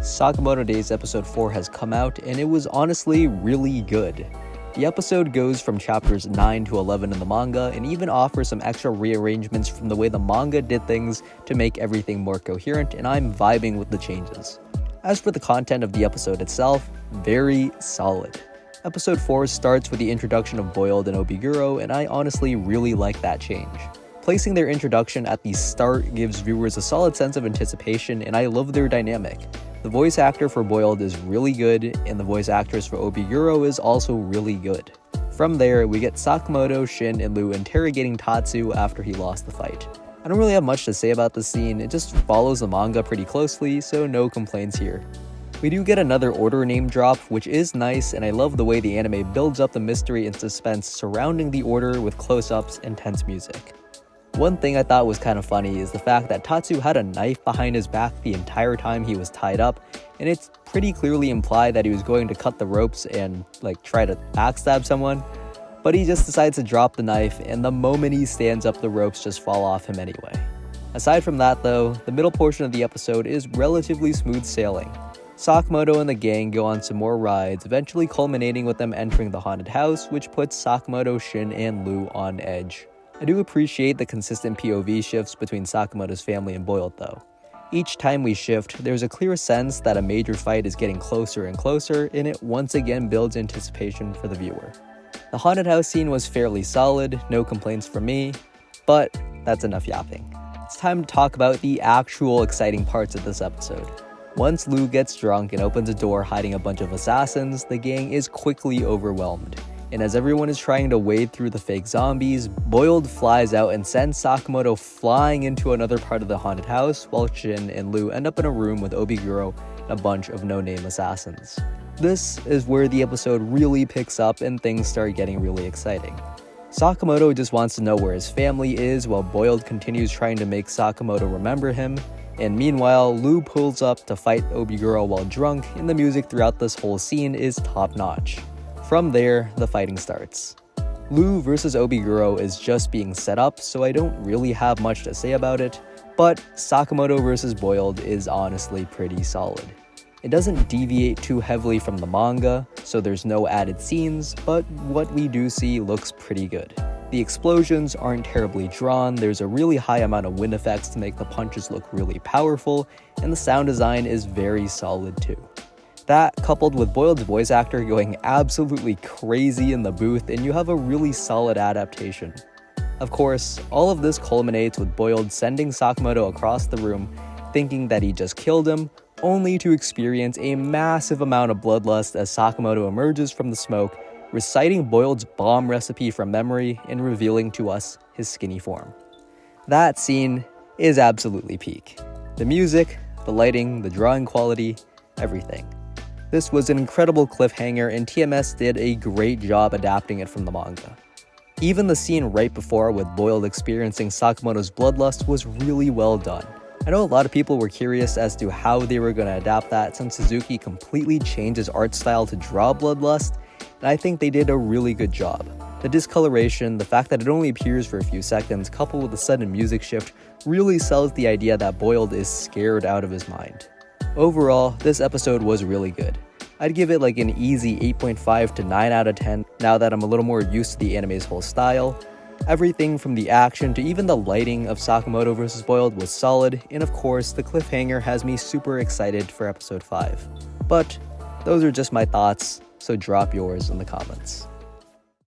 Sakamoto Days episode 4 has come out, and it was honestly really good. The episode goes from chapters 9 to 11 in the manga, and even offers some extra rearrangements from the way the manga did things to make everything more coherent, and I'm vibing with the changes. As for the content of the episode itself, very solid. Episode 4 starts with the introduction of Boiled and Obiguro, and I honestly really like that change. Placing their introduction at the start gives viewers a solid sense of anticipation, and I love their dynamic. The voice actor for Boiled is really good, and the voice actress for Obiguro is also really good. From there, we get Sakamoto, Shin, and Lu interrogating Tatsu after he lost the fight. I don't really have much to say about this scene, it just follows the manga pretty closely, so no complaints here. We do get another order name drop, which is nice, and I love the way the anime builds up the mystery and suspense surrounding the order with close-ups and tense music. One thing I thought was kind of funny is the fact that Tatsu had a knife behind his back the entire time he was tied up, and it's pretty clearly implied that he was going to cut the ropes and try to backstab someone, but he just decides to drop the knife, and the moment he stands up the ropes just fall off him anyway. Aside from that though, the middle portion of the episode is relatively smooth sailing. Sakamoto and the gang go on some more rides, eventually culminating with them entering the haunted house, which puts Sakamoto, Shin, and Lu on edge. I do appreciate the consistent POV shifts between Sakamoto's family and Boiled though. Each time we shift, there's a clear sense that a major fight is getting closer and closer, and it once again builds anticipation for the viewer. The haunted house scene was fairly solid, no complaints from me, but that's enough yapping. It's time to talk about the actual exciting parts of this episode. Once Lu gets drunk and opens a door hiding a bunch of assassins, the gang is quickly overwhelmed. And as everyone is trying to wade through the fake zombies, Boiled flies out and sends Sakamoto flying into another part of the haunted house, while Shin and Lu end up in a room with Obiguro and a bunch of no-name assassins. This is where the episode really picks up and things start getting really exciting. Sakamoto just wants to know where his family is, while Boiled continues trying to make Sakamoto remember him, and meanwhile, Lu pulls up to fight Obiguro while drunk, and the music throughout this whole scene is top-notch. From there, the fighting starts. Lu versus Obiguro is just being set up, so I don't really have much to say about it, but Sakamoto versus Boiled is honestly pretty solid. It doesn't deviate too heavily from the manga, so there's no added scenes, but what we do see looks pretty good. The explosions aren't terribly drawn, there's a really high amount of wind effects to make the punches look really powerful, and the sound design is very solid too. That, coupled with Boiled's voice actor going absolutely crazy in the booth, and you have a really solid adaptation. Of course, all of this culminates with Boiled sending Sakamoto across the room, thinking that he just killed him, only to experience a massive amount of bloodlust as Sakamoto emerges from the smoke, reciting Boiled's bomb recipe from memory and revealing to us his skinny form. That scene is absolutely peak. The music, the lighting, the drawing quality, everything. This was an incredible cliffhanger, and TMS did a great job adapting it from the manga. Even the scene right before with Boiled experiencing Sakamoto's bloodlust was really well done. I know a lot of people were curious as to how they were going to adapt that since Suzuki completely changed his art style to draw bloodlust, and I think they did a really good job. The discoloration, the fact that it only appears for a few seconds, coupled with the sudden music shift, really sells the idea that Boiled is scared out of his mind. Overall, this episode was really good. I'd give it an easy 8.5 to 9 out of 10 now that I'm a little more used to the anime's whole style. Everything from the action to even the lighting of Sakamoto vs. Boiled was solid, and of course, the cliffhanger has me super excited for episode 5. But those are just my thoughts, so drop yours in the comments.